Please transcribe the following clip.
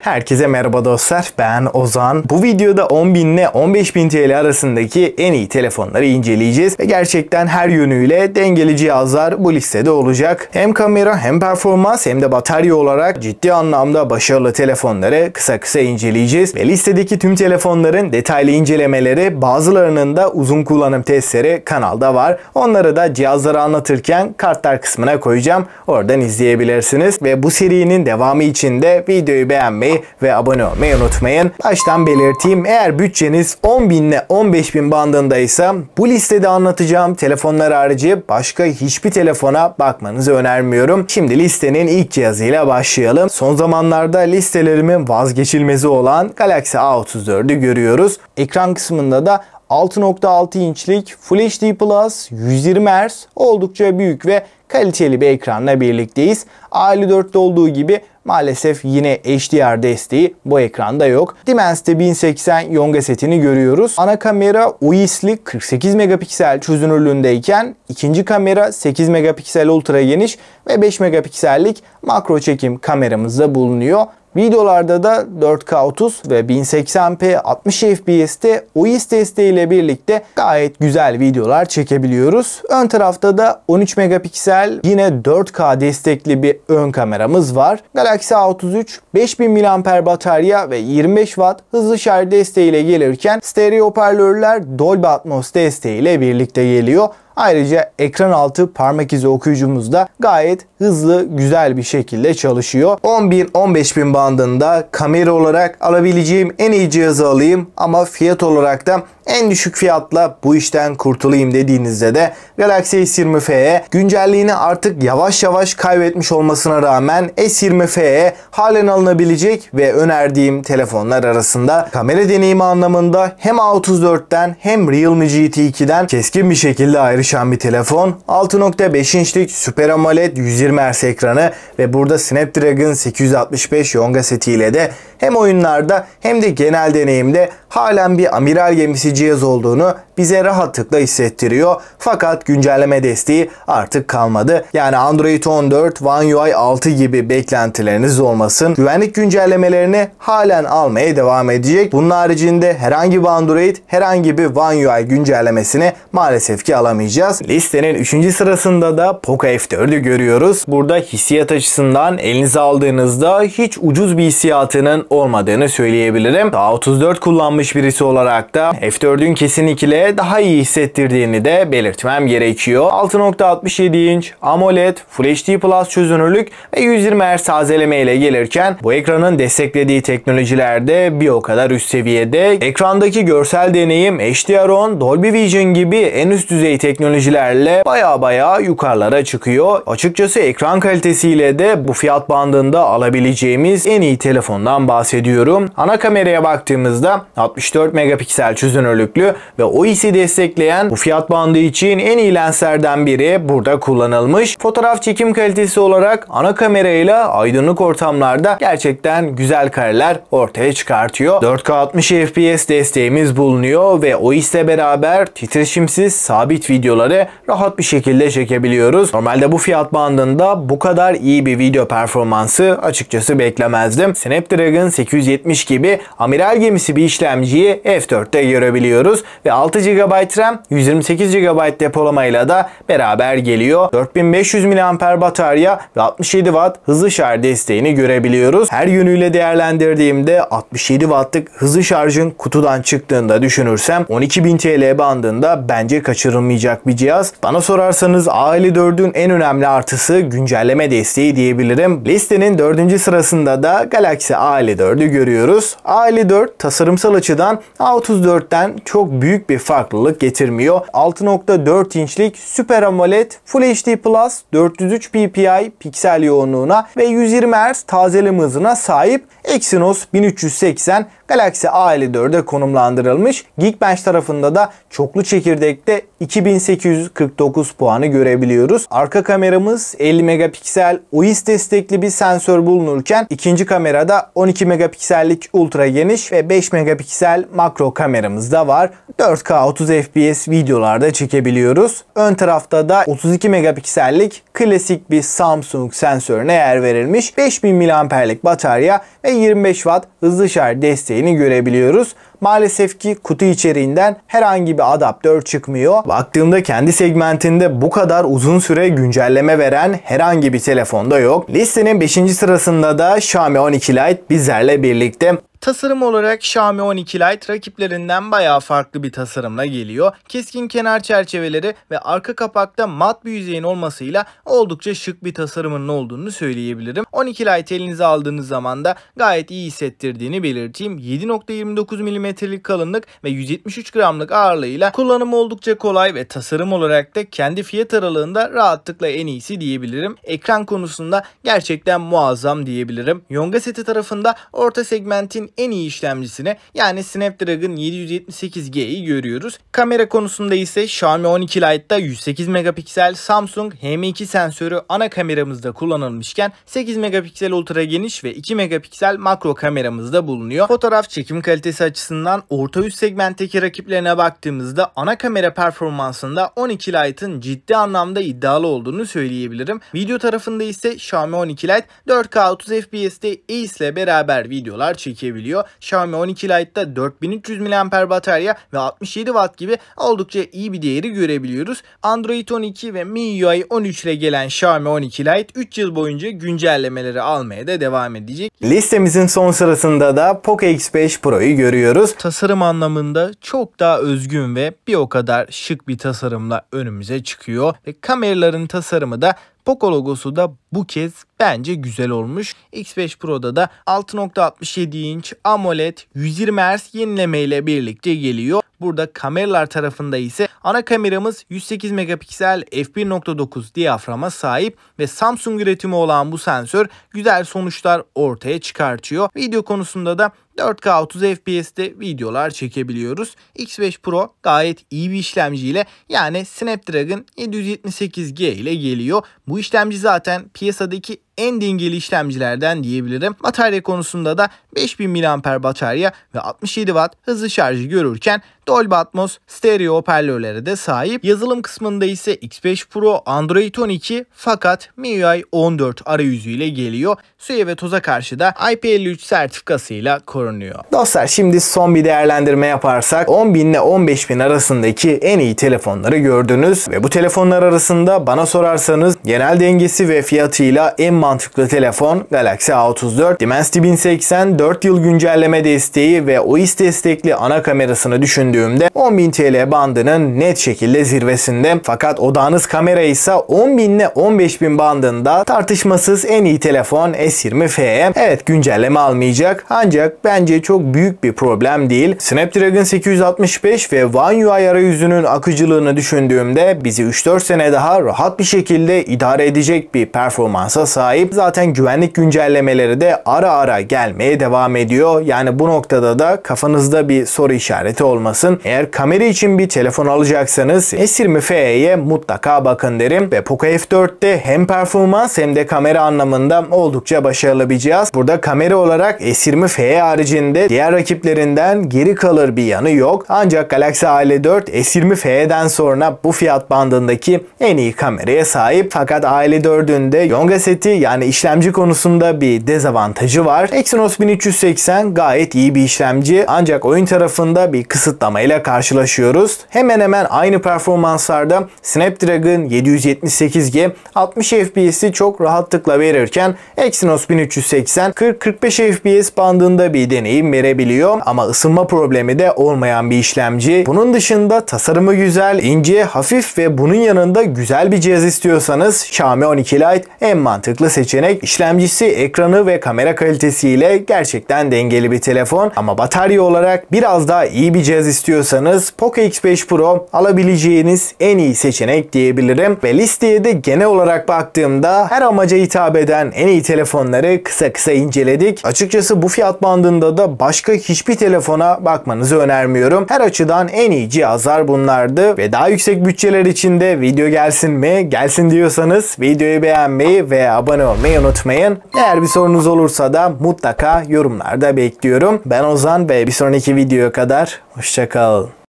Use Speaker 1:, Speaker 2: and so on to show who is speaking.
Speaker 1: Herkese merhaba dostlar, ben Ozan. Bu videoda 10.000 ile 15.000 TL arasındaki en iyi telefonları inceleyeceğiz ve gerçekten her yönüyle dengeli cihazlar bu listede olacak. Hem kamera hem performans hem de batarya olarak ciddi anlamda başarılı telefonları kısa kısa inceleyeceğiz ve listedeki tüm telefonların detaylı incelemeleri, bazılarının da uzun kullanım testleri kanalda var. Onları da cihazları anlatırken kartlar kısmına koyacağım. Oradan izleyebilirsiniz ve bu serinin devamı için de videoyu beğenmeyi ve abone olmayı unutmayın. Baştan belirteyim, eğer bütçeniz 10.000 ile 15.000 bandındaysa bu listede anlatacağım telefonlar harici başka hiçbir telefona bakmanızı önermiyorum. Şimdi listenin ilk cihazıyla başlayalım. Son zamanlarda listelerimin vazgeçilmezi olan Galaxy A34'ü görüyoruz. Ekran kısmında da 6.6 inçlik Full HD Plus 120 Hz oldukça büyük ve kaliteli bir ekranla birlikteyiz. A54'te olduğu gibi maalesef yine HDR desteği bu ekranda yok. Dimensity'de 1080 Yonga setini görüyoruz. Ana kamera UIS'li 48 megapiksel çözünürlüğündeyken ikinci kamera 8 megapiksel ultra geniş ve 5 megapiksellik makro çekim kameramızda bulunuyor. Videolarda da 4K 30 ve 1080p 60 FPS'te OIS desteğiyle birlikte gayet güzel videolar çekebiliyoruz. Ön tarafta da 13 megapiksel yine 4K destekli bir ön kameramız var. Galaxy A33 5000 mAh batarya ve 25 Watt hızlı şarj desteğiyle gelirken stereo hoparlörler Dolby Atmos desteğiyle birlikte geliyor. Ayrıca ekran altı parmak izi okuyucumuz da gayet hızlı, güzel bir şekilde çalışıyor. 10.000-15.000 bandında kamera olarak alabileceğim en iyi cihazı alayım ama fiyat olarak da en düşük fiyatla bu işten kurtulayım dediğinizde de Galaxy S20 FE güncelliğini artık yavaş yavaş kaybetmiş olmasına rağmen S20 FE halen alınabilecek ve önerdiğim telefonlar arasında. Kamera deneyimi anlamında hem A34'ten hem Realme GT2'den keskin bir şekilde ayrışan bir telefon. 6.5 inçlik Super AMOLED 120 Hz ekranı ve burada Snapdragon 865 Yonga setiyle de hem oyunlarda hem de genel deneyimde halen bir amiral gemisi cihaz olduğunu bize rahatlıkla hissettiriyor. Fakat güncelleme desteği artık kalmadı. Yani Android 14, One UI 6 gibi beklentileriniz olmasın. Güvenlik güncellemelerini halen almaya devam edecek. Bunun haricinde herhangi bir Android, herhangi bir One UI güncellemesini maalesef ki alamayacağız. Listenin 3. sırasında da Poco F4'ü görüyoruz. Burada hissiyat açısından elinize aldığınızda hiç ucuz bir hissiyatının olmadığını söyleyebilirim. A34 kullanmış birisi olarak da F4'ün kesinlikle daha iyi hissettirdiğini de belirtmem gerekiyor. 6.67 inç AMOLED, Full HD Plus çözünürlük ve 120 Hz tazeleme ile gelirken bu ekranın desteklediği teknolojiler de bir o kadar üst seviyede. Ekrandaki görsel deneyim HDR10, Dolby Vision gibi en üst düzey teknolojilerle baya yukarılara çıkıyor. Açıkçası ekran kalitesiyle de bu fiyat bandında alabileceğimiz en iyi telefondan bahsediyorum. Ana kameraya baktığımızda 64 megapiksel çözünürlüklü ve OIS'i destekleyen bu fiyat bandı için en iyi lenslerden biri burada kullanılmış. Fotoğraf çekim kalitesi olarak ana kamerayla aydınlık ortamlarda gerçekten güzel kareler ortaya çıkartıyor. 4K 60 FPS desteğimiz bulunuyor ve OIS'le beraber titreşimsiz sabit videoları rahat bir şekilde çekebiliyoruz. Normalde bu fiyat bandında bu kadar iyi bir video performansı açıkçası beklemezdim. Snapdragon 870 gibi amiral gemisi bir işlemciyi F4'te görebiliyoruz ve 6 GB RAM, 128 GB depolamayla da beraber geliyor. 4500 mAh batarya ve 67 Watt hızlı şarj desteğini görebiliyoruz. Her yönüyle değerlendirdiğimde 67 Watt'lık hızlı şarjın kutudan çıktığında düşünürsem 12.000 TL bandında bence kaçırılmayacak bir cihaz. Bana sorarsanız A54'ün en önemli artısı güncelleme desteği diyebilirim. Listenin 4. sırasında da Galaxy A54'ü görüyoruz. A54 tasarımsal açıdan A34'ten çok büyük bir farklılık getirmiyor. 6.4 inçlik Super AMOLED Full HD Plus 403 ppi piksel yoğunluğuna ve 120 Hz tazeleme hızına sahip Exynos 1380 Galaxy A54'e konumlandırılmış. Geekbench tarafında da çoklu çekirdekte 2849 puanı görebiliyoruz. Arka kameramız 50 megapiksel OIS destekli bir sensör bulunurken ikinci kamerada 12 megapiksellik ultra geniş ve 5 megapiksel makro kameramız da var. 4K 30 FPS videolarda çekebiliyoruz. Ön tarafta da 32 megapiksellik klasik bir Samsung sensörüne yer verilmiş. 5000 mAh'lik batarya ve 25 Watt hızlı şarj desteğini görebiliyoruz. Maalesef ki kutu içeriğinden herhangi bir adaptör çıkmıyor. Baktığımda kendi segmentinde bu kadar uzun süre güncelleme veren herhangi bir telefonda yok. Listenin 5. sırasında da Xiaomi 12 Lite bizlerle birlikte. Tasarım olarak Xiaomi 12 Lite rakiplerinden bayağı farklı bir tasarımla geliyor. Keskin kenar çerçeveleri ve arka kapakta mat bir yüzeyin olmasıyla oldukça şık bir tasarımının olduğunu söyleyebilirim. 12 Lite elinize aldığınız zaman da gayet iyi hissettirdiğini belirteyim. 7.29 mm'lik kalınlık ve 173 gramlık ağırlığıyla kullanımı oldukça kolay ve tasarım olarak da kendi fiyat aralığında rahatlıkla en iyisi diyebilirim. Ekran konusunda gerçekten muazzam diyebilirim. Yonga seti tarafında orta segmentin en iyi işlemcisine yani Snapdragon 778G'yi görüyoruz. Kamera konusunda ise Xiaomi 12 Lite'da 108 megapiksel Samsung HM2 sensörü ana kameramızda kullanılmışken 8 megapiksel ultra geniş ve 2 megapiksel makro kameramızda bulunuyor. Fotoğraf çekim kalitesi açısından orta üst segmentteki rakiplerine baktığımızda ana kamera performansında 12 Lite'ın ciddi anlamda iddialı olduğunu söyleyebilirim. Video tarafında ise Xiaomi 12 Lite 4K 30 FPS'te Ace ile beraber videolar çekebiliyor. Xiaomi 12 Lite'da 4300 mAh batarya ve 67 Watt gibi oldukça iyi bir değeri görebiliyoruz. Android 12 ve MIUI 13 ile gelen Xiaomi 12 Lite 3 yıl boyunca güncellemeleri almaya da devam edecek. Listemizin son sırasında da Poco X5 Pro'yu görüyoruz. Tasarım anlamında çok daha özgün ve bir o kadar şık bir tasarımla önümüze çıkıyor ve kameraların tasarımı da Poco logosu da bu kez bence güzel olmuş. X5 Pro'da da 6.67 inç AMOLED 120 Hz yenileme ile birlikte geliyor. Burada kameralar tarafında ise ana kameramız 108 megapiksel f1.9 diyaframa sahip ve Samsung üretimi olan bu sensör güzel sonuçlar ortaya çıkartıyor. Video konusunda da 4K 30 FPS'te videolar çekebiliyoruz. X5 Pro gayet iyi bir işlemciyle yani Snapdragon 778G ile geliyor. Bu işlemci zaten piyasadaki en dengeli işlemcilerden diyebilirim. Batarya konusunda da 5000 mAh batarya ve 67 Watt hızlı şarjı görürken Dolby Atmos stereo hoparlörlere de sahip. Yazılım kısmında ise X5 Pro Android 12 fakat MIUI 14 arayüzüyle geliyor. Suya ve toza karşı da IP53 sertifikasıyla korunuyor. Dostlar şimdi son bir değerlendirme yaparsak 10.000 ile 15.000 arasındaki en iyi telefonları gördünüz ve bu telefonlar arasında bana sorarsanız genel dengesi ve fiyatıyla en mantıklı telefon Galaxy A34. Dimensity 1080 4 yıl güncelleme desteği ve OIS destekli ana kamerasını düşündüğümde 10.000 TL bandının net şekilde zirvesinde. Fakat odağınız kamera ise 10.000 ile 15.000 bandında tartışmasız en iyi telefon S20 FE. Evet güncelleme almayacak ancak bence çok büyük bir problem değil. Snapdragon 865 ve One UI arayüzünün akıcılığını düşündüğümde bizi 3-4 sene daha rahat bir şekilde idare edecek bir performansa sahip. Zaten güvenlik güncellemeleri de ara ara gelmeye devam ediyor. Yani bu noktada da kafanızda bir soru işareti olmasın. Eğer kamera için bir telefon alacaksanız S20 FE'ye mutlaka bakın derim. Ve Poco F4'te hem performans hem de kamera anlamında oldukça başarılı bir cihaz. Burada kamera olarak S20 FE haricinde diğer rakiplerinden geri kalır bir yanı yok. Ancak Galaxy A54 S20 FE'den sonra bu fiyat bandındaki en iyi kameraya sahip. Fakat A54'ün de Yonga seti yani işlemci konusunda bir dezavantajı var. Exynos 1380 gayet iyi bir işlemci ancak oyun tarafında bir kısıtlamayla karşılaşıyoruz. Hemen hemen aynı performanslarda Snapdragon 778G 60 FPS'i çok rahatlıkla verirken Exynos 1380 40-45 FPS bandında bir deneyim verebiliyor ama ısınma problemi de olmayan bir işlemci. Bunun dışında tasarımı güzel, ince, hafif ve bunun yanında güzel bir cihaz istiyorsanız Xiaomi 12 Lite en mantıklı seçenek. İşlemcisi, ekranı ve kamera kalitesiyle gerçekten dengeli bir telefon ama batarya olarak biraz daha iyi bir cihaz istiyorsanız Poco X5 Pro alabileceğiniz en iyi seçenek diyebilirim. Ve listeye de genel olarak baktığımda her amaca hitap eden en iyi telefonları kısa kısa inceledik. Açıkçası bu fiyat bandında da başka hiçbir telefona bakmanızı önermiyorum. Her açıdan en iyi cihazlar bunlardı ve daha yüksek bütçeler için de video gelsin mi? Gelsin diyorsanız videoyu beğenmeyi ve abone olmayı unutmayın. Eğer bir sorunuz olursa da mutlaka yorumlarda bekliyorum. Ben Ozan ve bir sonraki videoya kadar hoşça kalın.